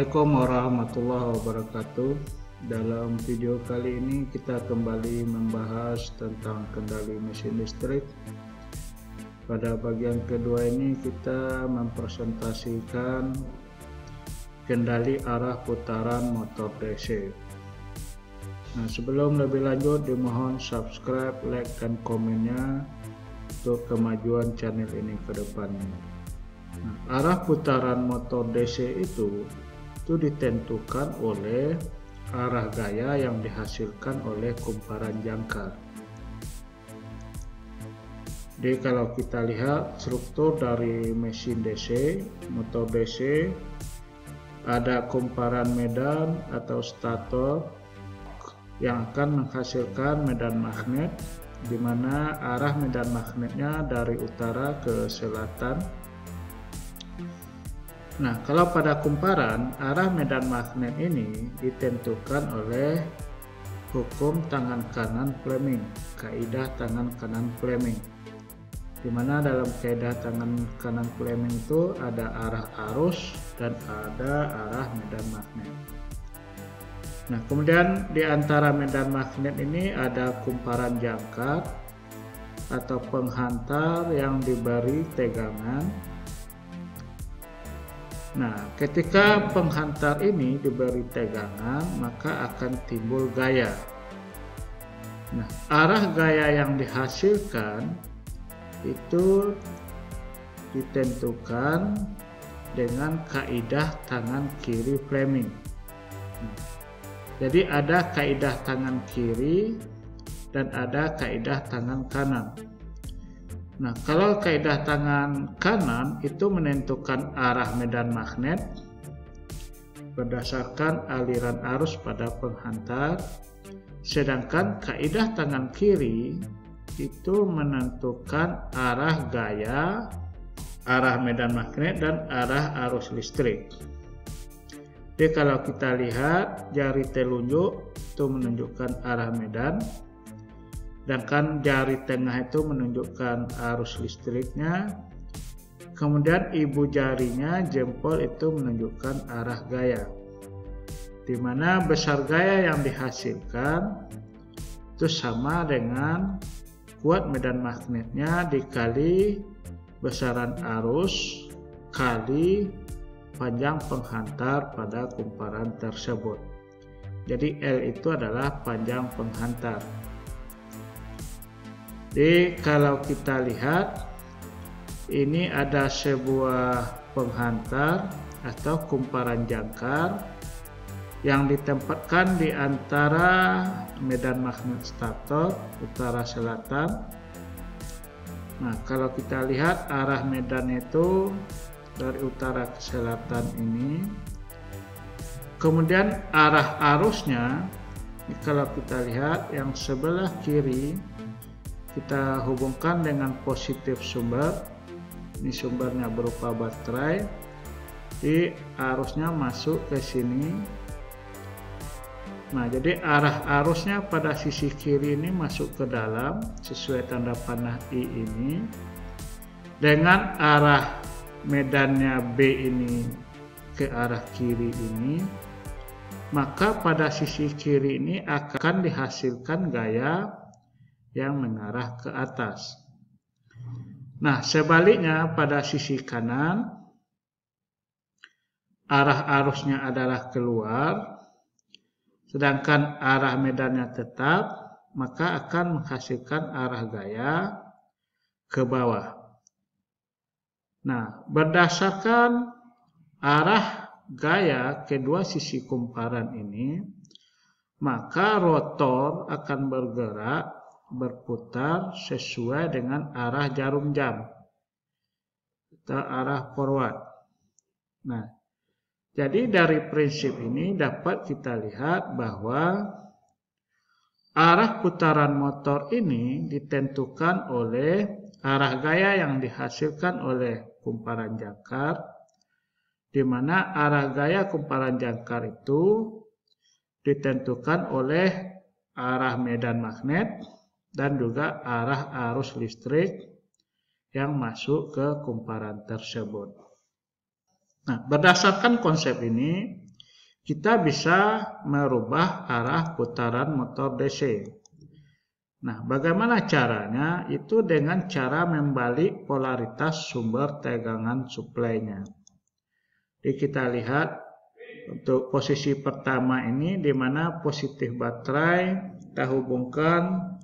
Assalamualaikum warahmatullahi wabarakatuh. Dalam video kali ini kita kembali membahas tentang kendali mesin listrik. Pada bagian kedua ini kita mempresentasikan kendali arah putaran motor DC. Nah, sebelum lebih lanjut dimohon subscribe, like, dan komennya untuk kemajuan channel ini ke depannya. Nah, arah putaran motor DC itu ditentukan oleh arah gaya yang dihasilkan oleh kumparan jangkar. Jadi kalau kita lihat struktur dari mesin DC, motor DC, ada kumparan medan atau stator yang akan menghasilkan medan magnet, di mana arah medan magnetnya dari utara ke selatan. Nah, kalau pada kumparan, arah medan magnet ini ditentukan oleh hukum tangan kanan Fleming, kaidah tangan kanan Fleming. Di mana dalam kaidah tangan kanan Fleming itu ada arah arus dan ada arah medan magnet. Nah, kemudian di antara medan magnet ini ada kumparan jangkar atau penghantar yang diberi tegangan. Nah, ketika penghantar ini diberi tegangan, maka akan timbul gaya. Nah, arah gaya yang dihasilkan itu ditentukan dengan kaidah tangan kiri Fleming. Nah, jadi ada kaidah tangan kiri dan ada kaidah tangan kanan. Nah, kalau kaidah tangan kanan itu menentukan arah medan magnet berdasarkan aliran arus pada penghantar, sedangkan kaidah tangan kiri itu menentukan arah gaya, arah medan magnet, dan arah arus listrik. Jadi kalau kita lihat jari telunjuk itu menunjukkan arah medan, sedangkan jari tengah itu menunjukkan arus listriknya, kemudian ibu jarinya jempol itu menunjukkan arah gaya, di mana besar gaya yang dihasilkan itu sama dengan kuat medan magnetnya dikali besaran arus kali panjang penghantar pada kumparan tersebut. Jadi L itu adalah panjang penghantar. Jadi kalau kita lihat ini ada sebuah penghantar atau kumparan jangkar yang ditempatkan di antara medan magnet stator utara selatan. Nah, kalau kita lihat arah medan itu dari utara ke selatan ini. Kemudian arah arusnya, kalau kita lihat yang sebelah kiri kita hubungkan dengan positif sumber. Ini sumbernya berupa baterai. Jadi arusnya masuk ke sini. Nah, jadi arah arusnya pada sisi kiri ini masuk ke dalam sesuai tanda panah I ini. Dengan arah medannya B ini ke arah kiri ini, maka pada sisi kiri ini akan dihasilkan gaya yang mengarah ke atas. Nah, sebaliknya pada sisi kanan, arah arusnya adalah keluar, sedangkan arah medannya tetap, maka akan menghasilkan arah gaya ke bawah. Nah, berdasarkan arah gaya kedua sisi kumparan ini, maka rotor akan berputar sesuai dengan arah jarum jam atau arah forward. Nah, jadi dari prinsip ini dapat kita lihat bahwa arah putaran motor ini ditentukan oleh arah gaya yang dihasilkan oleh kumparan jangkar, di mana arah gaya kumparan jangkar itu ditentukan oleh arah medan magnet dan juga arah arus listrik yang masuk ke kumparan tersebut. Nah, berdasarkan konsep ini, kita bisa merubah arah putaran motor DC. Nah, bagaimana caranya? Itu dengan cara membalik polaritas sumber tegangan suplainya. Jadi kita lihat untuk posisi pertama ini, di mana positif baterai kita hubungkan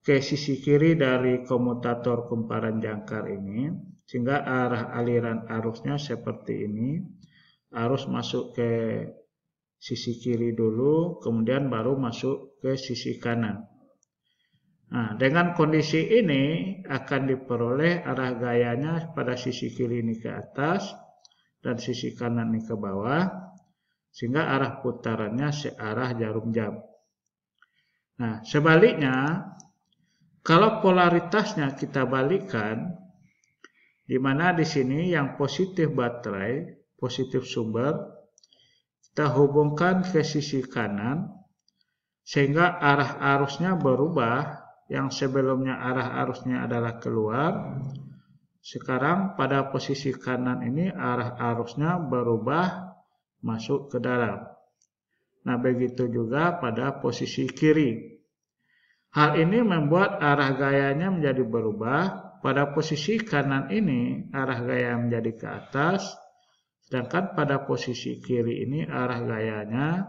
ke sisi kiri dari komutator kumparan jangkar ini, sehingga arah aliran arusnya seperti ini. Arus masuk ke sisi kiri dulu, kemudian baru masuk ke sisi kanan. Nah, dengan kondisi ini akan diperoleh arah gayanya pada sisi kiri ini ke atas dan sisi kanan ini ke bawah, sehingga arah putarannya searah jarum jam. Nah, sebaliknya, kalau polaritasnya kita balikkan, di mana di sini yang positif baterai, positif sumber, kita hubungkan ke sisi kanan, sehingga arah arusnya berubah. Yang sebelumnya arah arusnya adalah keluar, sekarang pada posisi kanan ini arah arusnya berubah masuk ke dalam. Nah, begitu juga pada posisi kiri. Hal ini membuat arah gayanya menjadi berubah. Pada posisi kanan ini arah gaya menjadi ke atas, sedangkan pada posisi kiri ini arah gayanya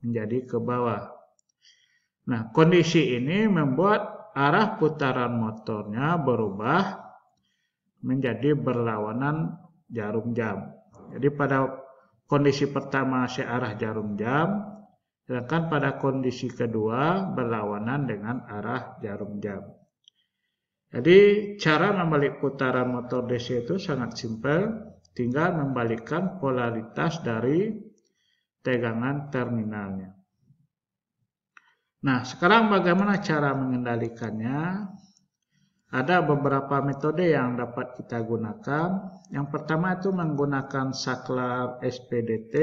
menjadi ke bawah. Nah, kondisi ini membuat arah putaran motornya berubah menjadi berlawanan jarum jam. Jadi pada kondisi pertama searah jarum jam, sedangkan pada kondisi kedua berlawanan dengan arah jarum jam. Jadi cara membalik putaran motor DC itu sangat simpel, tinggal membalikkan polaritas dari tegangan terminalnya. Nah, sekarang bagaimana cara mengendalikannya? Ada beberapa metode yang dapat kita gunakan. Yang pertama itu menggunakan saklar SPDT.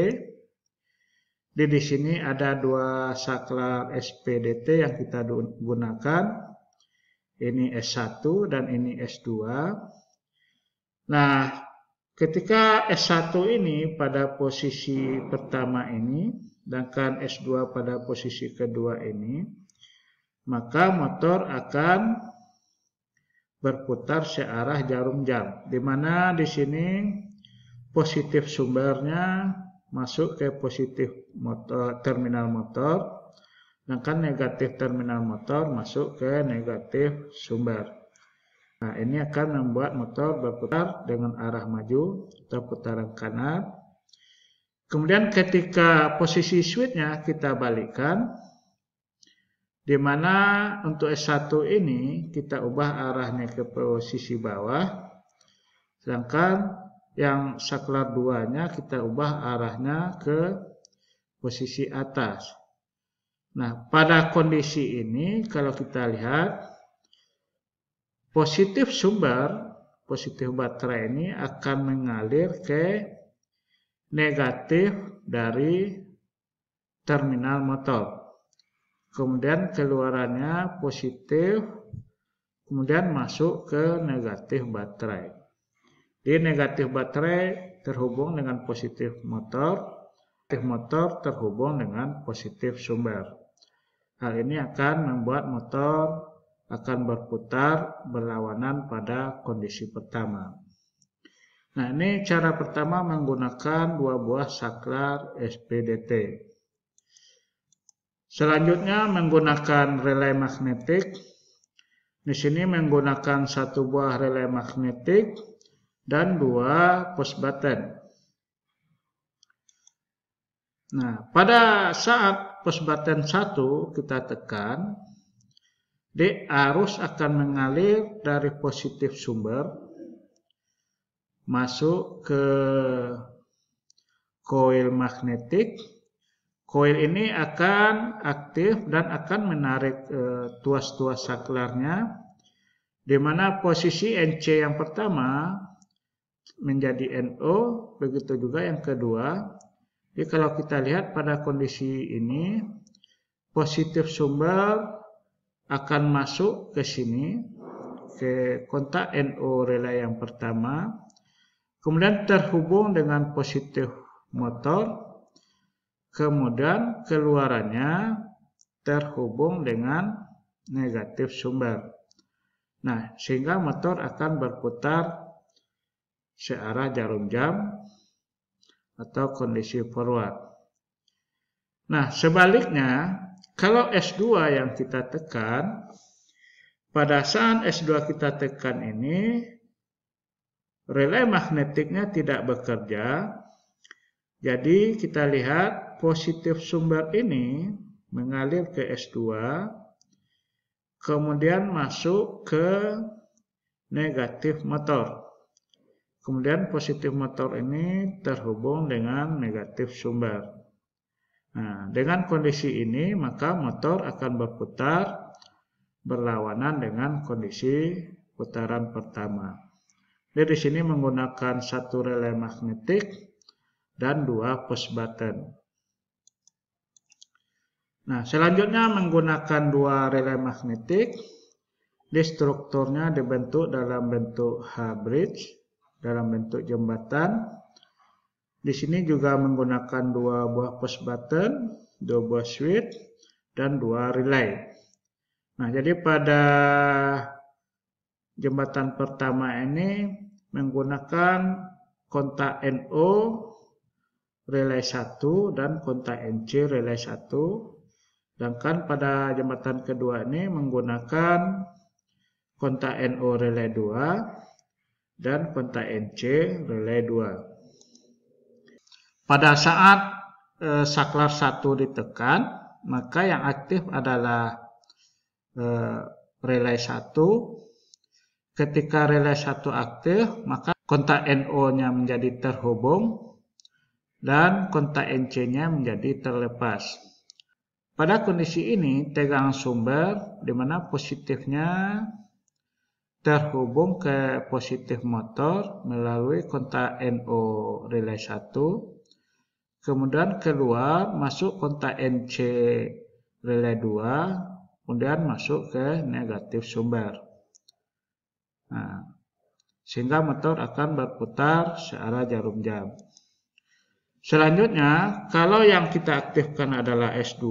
Di sini ada dua saklar SPDT yang kita gunakan. Ini S1 dan ini S2. Nah, ketika S1 ini pada posisi pertama ini, sedangkan S2 pada posisi kedua ini, maka motor akan berputar searah jarum jam, di mana di sini positif sumbernya masuk ke positif motor, terminal motor, sedangkan negatif terminal motor masuk ke negatif sumber. Nah, ini akan membuat motor berputar dengan arah maju atau putaran kanan. Kemudian ketika posisi switchnya kita balikkan, di mana untuk S1 ini kita ubah arahnya ke posisi bawah, sedangkan yang saklar 2-nya kita ubah arahnya ke posisi atas. Nah, pada kondisi ini kalau kita lihat, positif sumber, positif baterai ini akan mengalir ke negatif dari terminal motor. Kemudian keluarannya positif, kemudian masuk ke negatif baterai. Di negatif baterai terhubung dengan positif motor terhubung dengan positif sumber. Hal ini akan membuat motor akan berputar berlawanan pada kondisi pertama. Nah, ini cara pertama menggunakan dua buah saklar SPDT. Selanjutnya menggunakan relay magnetik. Di sini menggunakan satu buah relay magnetik dan dua push button. Nah, pada saat push button 1 kita tekan, arus akan mengalir dari positif sumber masuk ke koil magnetik. Koil ini akan aktif dan akan menarik tuas-tuas saklarnya, di mana posisi NC yang pertama menjadi NO, begitu juga yang kedua. Jadi kalau kita lihat pada kondisi ini, positif sumber akan masuk ke sini, ke kontak NO relay yang pertama, kemudian terhubung dengan positif motor. kemudian keluarannya terhubung dengan negatif sumber. Nah, sehingga motor akan berputar searah jarum jam atau kondisi forward. Nah, sebaliknya, kalau S2 yang kita tekan, pada saat S2 kita tekan ini, relay magnetiknya tidak bekerja. Jadi kita lihat positif sumber ini mengalir ke S2, kemudian masuk ke negatif motor. Kemudian positif motor ini terhubung dengan negatif sumber. Nah, dengan kondisi ini maka motor akan berputar berlawanan dengan kondisi putaran pertama. Jadi di sini menggunakan satu relay magnetik dan 2 push button. Nah, selanjutnya menggunakan 2 relay magnetik. Di strukturnya dibentuk dalam bentuk H-bridge, dalam bentuk jembatan. Di sini juga menggunakan 2 buah push button, 2 buah switch, dan 2 relay. Nah, jadi pada jembatan pertama ini menggunakan kontak NO relay 1 dan kontak NC relay 1. Sedangkan pada jembatan kedua ini menggunakan kontak NO relay 2 dan kontak NC relay 2. Pada saat saklar 1 ditekan, maka yang aktif adalah relay 1. Ketika relay 1 aktif, maka kontak NO-nya menjadi terhubung dan kontak NC-nya menjadi terlepas. Pada kondisi ini, tegangan sumber di mana positifnya terhubung ke positif motor melalui kontak NO relay 1, kemudian keluar masuk kontak NC relay 2, kemudian masuk ke negatif sumber. Nah, sehingga motor akan berputar searah jarum jam. Selanjutnya, kalau yang kita aktifkan adalah S2,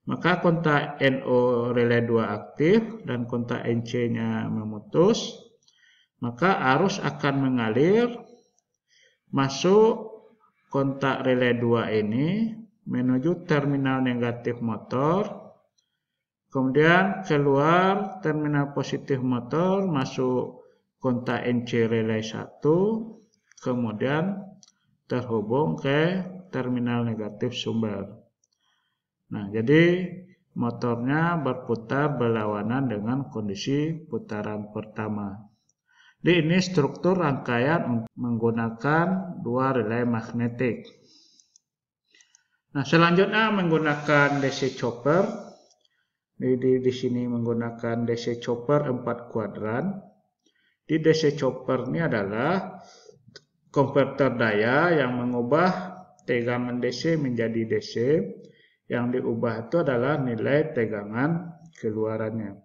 maka kontak NO relay 2 aktif dan kontak NC-nya memutus, maka arus akan mengalir masuk kontak relay 2 ini menuju terminal negatif motor, kemudian keluar terminal positif motor masuk kontak NC relay 1, kemudian terhubung ke terminal negatif sumber. Nah, jadi motornya berputar berlawanan dengan kondisi putaran pertama. Jadi ini struktur rangkaian menggunakan 2 relay magnetik. Nah, selanjutnya menggunakan DC chopper. Di sini menggunakan DC chopper 4 kuadran. Di DC chopper ini adalah konverter daya yang mengubah tegangan DC menjadi DC. Yang diubah itu adalah nilai tegangan keluarannya.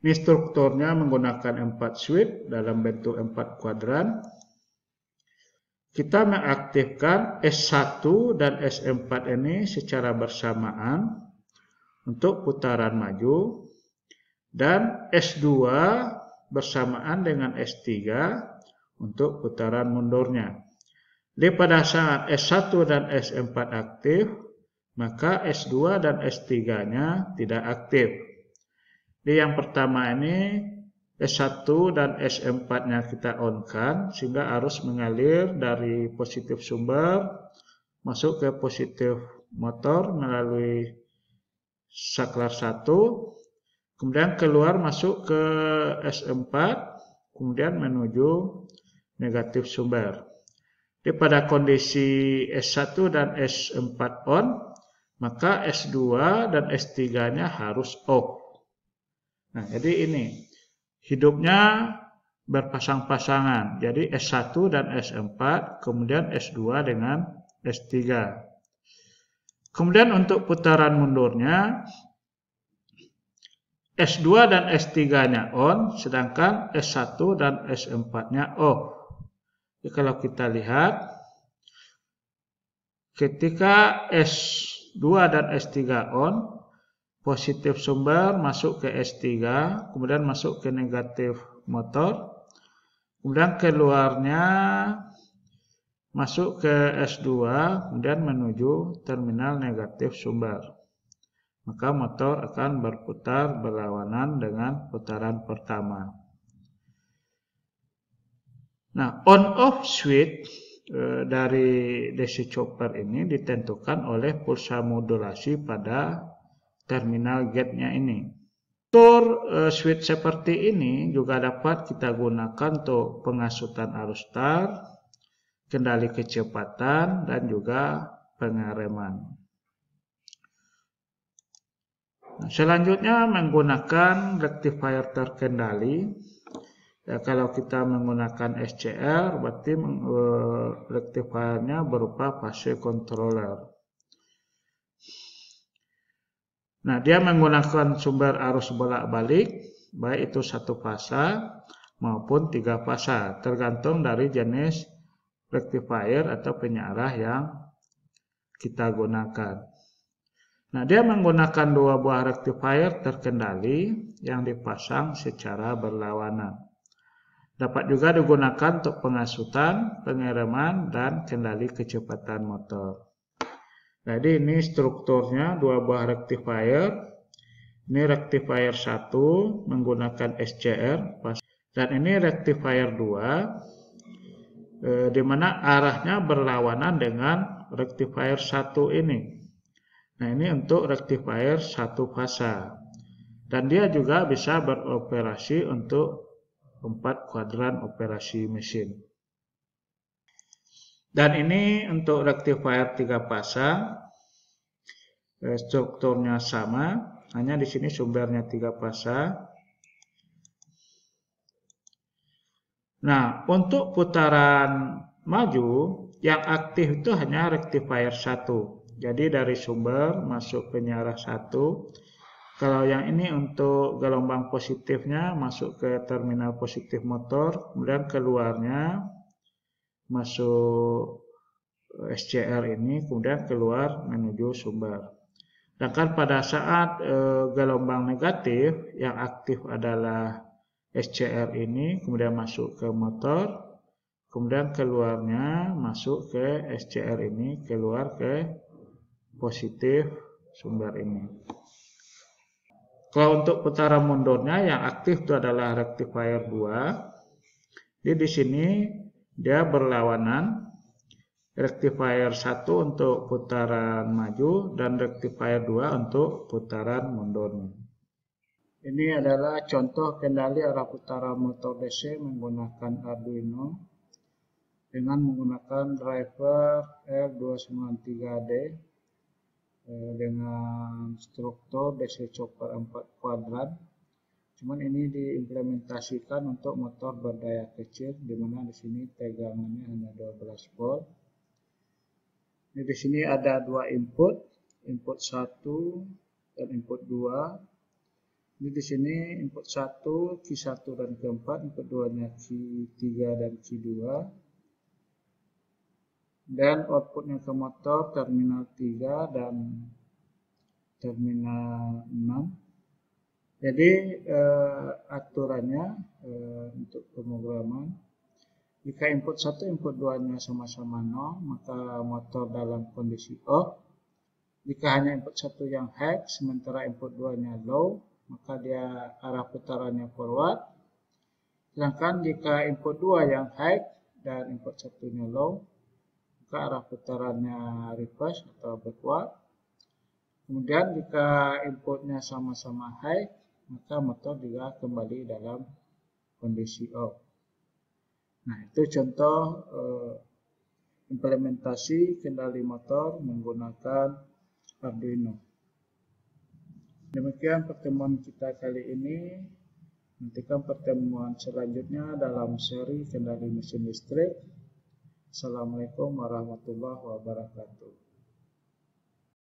Ini strukturnya menggunakan 4 switch dalam bentuk 4 kuadran. Kita mengaktifkan S1 dan S4 ini secara bersamaan untuk putaran maju, dan S2 bersamaan dengan S3 untuk putaran mundurnya. Jadi pada saat S1 dan S4 aktif, maka S2 dan S3-nya tidak aktif. Jadi yang pertama ini S1 dan S4-nya kita on-kan, sehingga arus mengalir dari positif sumber masuk ke positif motor melalui saklar 1, kemudian keluar masuk ke S4, kemudian menuju negatif sumber. Jadi pada kondisi S1 dan S4 on, maka S2 dan S3-nya harus off. Nah, jadi ini hidupnya berpasang-pasangan. Jadi S1 dan S4, kemudian S2 dengan S3. Kemudian untuk putaran mundurnya, S2 dan S3-nya on, sedangkan S1 dan S4-nya off. Jadi kalau kita lihat, ketika S2 dan S3 on, positif sumber masuk ke S3, kemudian masuk ke negatif motor, kemudian keluarnya masuk ke S2, kemudian menuju terminal negatif sumber. Maka motor akan berputar berlawanan dengan putaran pertama. Nah, on-off switch dari DC chopper ini ditentukan oleh pulsa modulasi pada terminal gate-nya ini. Untuk switch seperti ini juga dapat kita gunakan untuk pengasutan arus start, kendali kecepatan, dan juga pengereman. Nah, selanjutnya menggunakan rectifier terkendali. Ya, kalau kita menggunakan SCR, berarti rectifiernya berupa fase controller. Nah, dia menggunakan sumber arus bolak-balik, baik itu satu fasa maupun tiga fasa, tergantung dari jenis rectifier atau penyarah yang kita gunakan. Nah, dia menggunakan dua buah rectifier terkendali yang dipasang secara berlawanan. Dapat juga digunakan untuk pengasutan, pengereman, dan kendali kecepatan motor. Jadi ini strukturnya dua buah rectifier. Ini rectifier 1 menggunakan SCR, dan ini rectifier 2 di mana arahnya berlawanan dengan rectifier 1 ini. Nah, ini untuk rectifier satu fasa. Dan dia juga bisa beroperasi untuk 4 kuadran operasi mesin. Dan ini untuk rectifier 3 pasang. Strukturnya sama, hanya di sini sumbernya 3 pasang. Nah, untuk putaran maju yang aktif itu hanya rectifier 1. Jadi dari sumber masuk penyarah 1. Kalau yang ini untuk gelombang positifnya masuk ke terminal positif motor, kemudian keluarnya masuk SCR ini, kemudian keluar menuju sumber. Sedangkan pada saat gelombang negatif yang aktif adalah SCR ini, kemudian masuk ke motor, kemudian keluarnya masuk ke SCR ini, keluar ke positif sumber ini. Kalau untuk putaran mundurnya yang aktif itu adalah rectifier 2. Jadi di sini dia berlawanan. Rectifier 1 untuk putaran maju dan rectifier 2 untuk putaran mundurnya. Ini adalah contoh kendali arah putaran motor DC menggunakan Arduino dengan menggunakan driver R293D dengan struktur DC chopper 4 kuadran. Cuman ini diimplementasikan untuk motor berdaya kecil, di mana di sini tegangannya hanya 12 volt. Ini di sini ada dua input 1 dan input 2. Ini di sini input 1 Q1 dan Q4, input 2-nya Q3 dan Q2. Dan outputnya ke motor terminal 3 dan terminal 6. Jadi aturannya untuk pemrograman, jika input 1 input 2-nya sama-sama 0, maka motor dalam kondisi off. Jika hanya input 1 yang high sementara input 2-nya low, maka dia arah putarannya forward. Sedangkan jika input 2 yang high dan input 1-nya low, maka arah putarannya reverse atau backward. Kemudian jika inputnya sama-sama high, maka motor juga kembali dalam kondisi off. Nah, itu contoh implementasi kendali motor menggunakan Arduino. Demikian pertemuan kita kali ini. Nantikan pertemuan selanjutnya dalam seri kendali mesin listrik. Assalamualaikum warahmatullahi wabarakatuh.